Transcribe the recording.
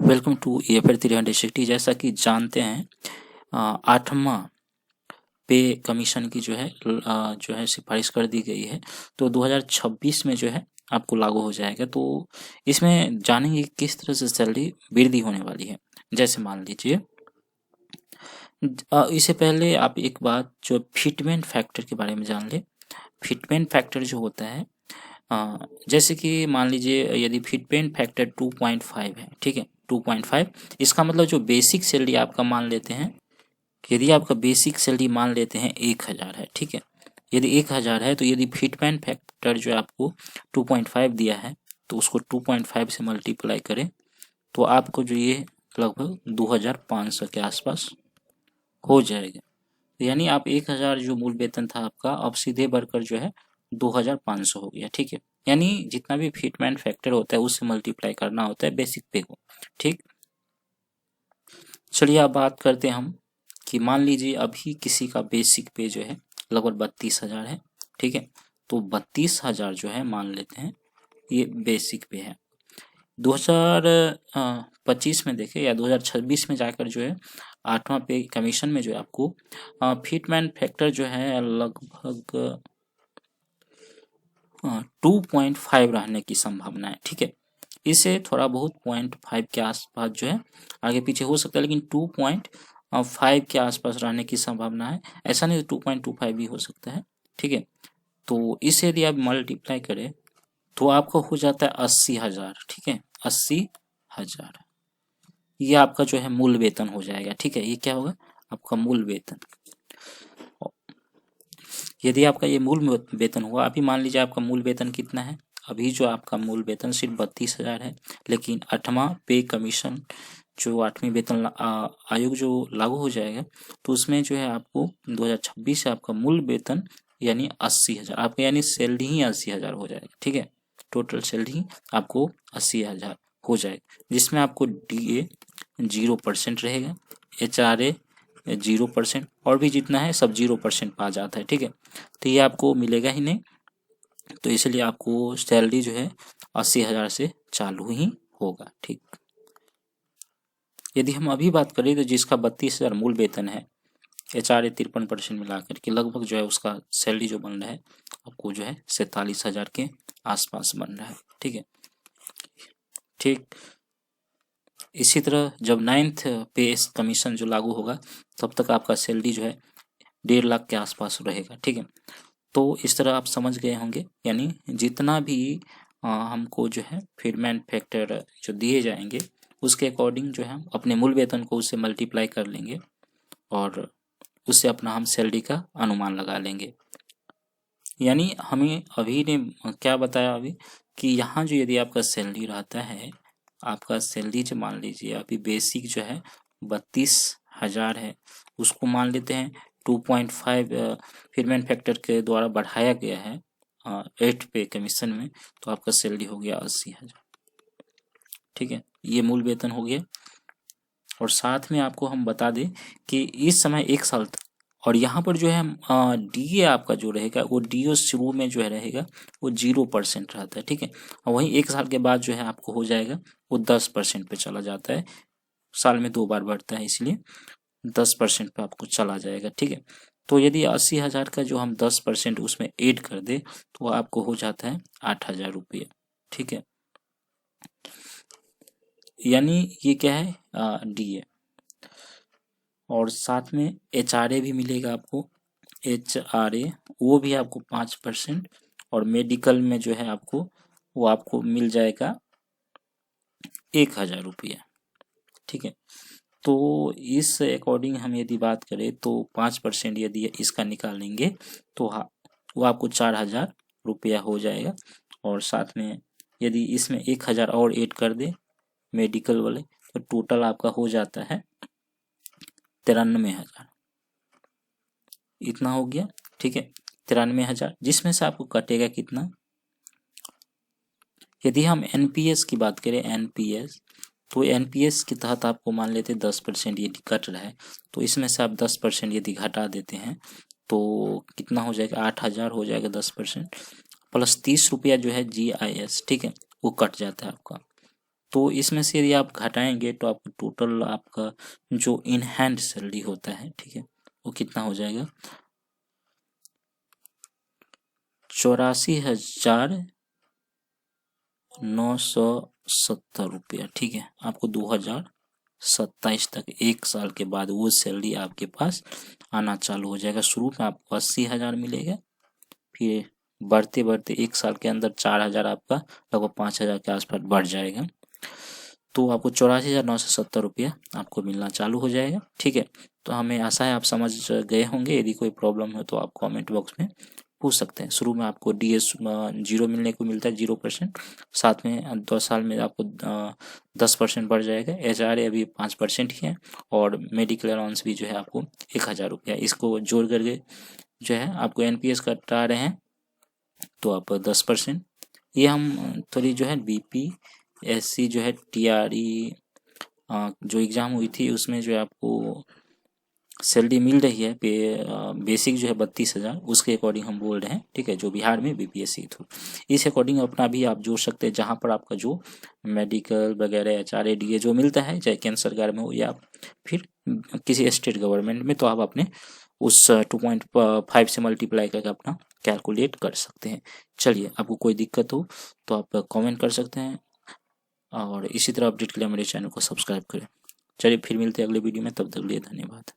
Welcome to एफर 360। जैसा कि जानते हैं 8वां पे कमीशन की जो है सिफारिश कर दी गई है, तो 2026 में जो है आपको लागू हो जाएगा। तो इसमें जानेंगे किस तरह से सैलरी वृद्धि होने वाली है। जैसे मान लीजिए इससे पहले आप एक बात जो फिटमेंट फैक्टर के बारे में जान ले। फिटमेंट फैक्टर जो होता है जैसे कि मान लीजिए यदि फिटमेंट फैक्टर 2.5 है, ठीक है 2.5, इसका मतलब जो बेसिक सैलरी आपका मान लेते हैं, यदि आपका बेसिक सैलरी मान लेते हैं 1000 है, ठीक है। यदि 1000 है तो यदि फिटमेंट फैक्टर जो आपको 2.5 दिया है तो उसको 2.5 से मल्टीप्लाई करें तो आपको जो ये लगभग 2500 के आसपास हो जाएगा। यानी आप 1000 जो मूल वेतन था आपका अब सीधे बढ़कर जो है 2500 हो गया, ठीक है। यानी जितना भी फिटमेंट फैक्टर होता है उससे मल्टीप्लाई करना होता है बेसिक पे को, ठीक। चलिए अब बात करते हैं हम कि मान लीजिए अभी किसी का बेसिक पे जो है लगभग 32,000 है, ठीक है। तो 32,000 जो है मान लेते हैं ये बेसिक पे है। 2025 में देखें या 2026 में जाकर जो है 8वां पे कमीशन में जो है आपको फिटमेंट फैक्टर जो है लगभग 2.5 रहने की संभावना है, ठीक है। इससे थोड़ा बहुत 0.5 के आसपास जो है आगे पीछे हो सकता है, लेकिन 2.5 के आसपास रहने की संभावना है। ऐसा नहीं 2.25 भी हो सकता है, ठीक है। तो इसे यदि आप मल्टीप्लाई करें तो आपको हो जाता है 80,000, ठीक है। 80,000 ये आपका जो है मूल वेतन हो जाएगा, ठीक है। ये क्या होगा आपका मूल वेतन। यदि आपका ये मूल वेतन हुआ, अभी मान लीजिए आपका मूल वेतन कितना है, अभी जो आपका मूल वेतन सिर्फ 32,000 है, लेकिन 8वां पे कमीशन जो 8वीं वेतन आयोग जो लागू हो जाएगा तो उसमें जो है आपको 2026 से आपका मूल वेतन यानी 80,000 आपका, यानी सैलरी ही 80,000 हो जाएगा, ठीक है। टोटल सैलरी आपको 80,000 हो जाएगा, जिसमें आपको DA 0% रहेगा, HRA 0% और भी जितना है सब 0% पा जाता है, ठीक है। तो ये आपको मिलेगा ही नहीं, तो इसलिए आपको सैलरी जो है 80,000 से चालू ही होगा, ठीक। यदि हम अभी बात करें तो जिसका 32,000 मूल वेतन है, HRA 53% मिलाकर के लगभग जो है उसका सैलरी जो बन रहा है आपको जो है 47,000 के आसपास बन रहा है, ठीक है, ठीक। इसी तरह जब 9th पे कमीशन जो लागू होगा तब तक आपका सैलरी जो है 1.5 लाख के आसपास रहेगा, ठीक है। तो इस तरह आप समझ गए होंगे, यानी जितना भी हमको जो है फिटमेंट फैक्टर जो दिए जाएंगे उसके अकॉर्डिंग जो है हम अपने मूल वेतन को उससे मल्टीप्लाई कर लेंगे और उससे अपना हम सैलरी का अनुमान लगा लेंगे। यानी हमें अभी ने क्या बताया अभी कि यहाँ जो यदि आपका सैलरी रहता है, आपका सैलरी जो मान लीजिए अभी बेसिक जो है 32,000 है, उसको मान लेते हैं 2.5 फिटमेंट फैक्टर के द्वारा बढ़ाया गया है 8 पे कमीशन में, तो आपका सैलरी हो गया 80,000, ठीक है। ये मूल वेतन हो गया। और साथ में आपको हम बता दें कि इस समय 1 साल तक, और यहाँ पर जो है DA आपका जो रहेगा वो DO शुरू में जो है रहेगा वो 0% रहता है, ठीक है। और वहीं 1 साल के बाद जो है आपको हो जाएगा वो 10% पे चला जाता है, साल में 2 बार बढ़ता है इसलिए 10% पे आपको चला जाएगा, ठीक है। तो यदि 80,000 का जो हम 10% उसमें ऐड कर दे तो आपको हो जाता है 8,000 रुपये, ठीक है। यानी ये क्या है DA, और साथ में HRA भी मिलेगा आपको, HRA वो भी आपको 5%, और मेडिकल में जो है आपको वो आपको मिल जाएगा 1,000 रुपया, ठीक है। तो इस अकॉर्डिंग हम यदि बात करें तो 5% यदि इसका निकालेंगे तो वो आपको 4,000 रुपया हो जाएगा। और साथ में यदि इसमें 1,000 और ऐड कर दे मेडिकल वाले तो टोटल आपका हो जाता है 93,000, इतना हो गया, ठीक है। 93,000 जिसमें से आपको कटेगा कितना, यदि हम NPS की बात करें NPS, तो NPS के तहत आपको मान लेते 10% यदि कट रहा है तो इसमें से आप 10% यदि घटा देते हैं तो कितना हो जाएगा 8,000 हो जाएगा 10% प्लस 30 रुपया जो है GIS, ठीक है, वो कट जाता है आपका। तो इसमें से यदि आप घटाएंगे तो आपको टोटल आपका जो इन हैंड सैलरी होता है, ठीक है, वो कितना हो जाएगा, 84,970 रुपया, ठीक है। आपको 2027 तक 1 साल के बाद वो सैलरी आपके पास आना चालू हो जाएगा। शुरू में आपको 80,000 मिलेगा, फिर बढ़ते बढ़ते 1 साल के अंदर 4,000 आपका लगभग 5,000 के आसपास बढ़ जाएगा। तो आपको 84,970 रुपया आपको मिलना चालू हो जाएगा, ठीक है। तो हमें आशा है आप समझ गए होंगे। यदि कोई प्रॉब्लम है तो आप कमेंट बॉक्स में पूछ सकते हैं। शुरू में आपको DS 0 मिलने को मिलता है, 0%। साथ में 2 साल में आपको 10% बढ़ जाएगा। HRA अभी 5% ही है, और मेडिकल अलाउंस भी जो है आपको 1,000 रुपया, इसको जोड़ करके जो है आपको NPS कटा रहे हैं, तो आप 10%। ये हम थोड़ी जो है BPSC जो है TRE जो एग्ज़ाम हुई थी उसमें जो है आपको सैलरी मिल रही है बेसिक जो है 32,000, उसके अकॉर्डिंग हम बोल रहे हैं, ठीक है, जो बिहार में BPSC थ्रू। इस अकॉर्डिंग अपना भी आप जोड़ सकते हैं, जहाँ पर आपका जो मेडिकल वगैरह HRA DA जो मिलता है, चाहे केंद्र सरकार में हो या फिर किसी स्टेट गवर्नमेंट में, तो आप अपने उस 2.5 से मल्टीप्लाई करके अपना कैलकुलेट कर सकते हैं। चलिए, आपको कोई दिक्कत हो तो आप कमेंट कर सकते हैं, और इसी तरह अपडेट के लिए मेरे चैनल को सब्सक्राइब करें। चलिए, फिर मिलते हैं अगले वीडियो में, तब तक के लिए धन्यवाद।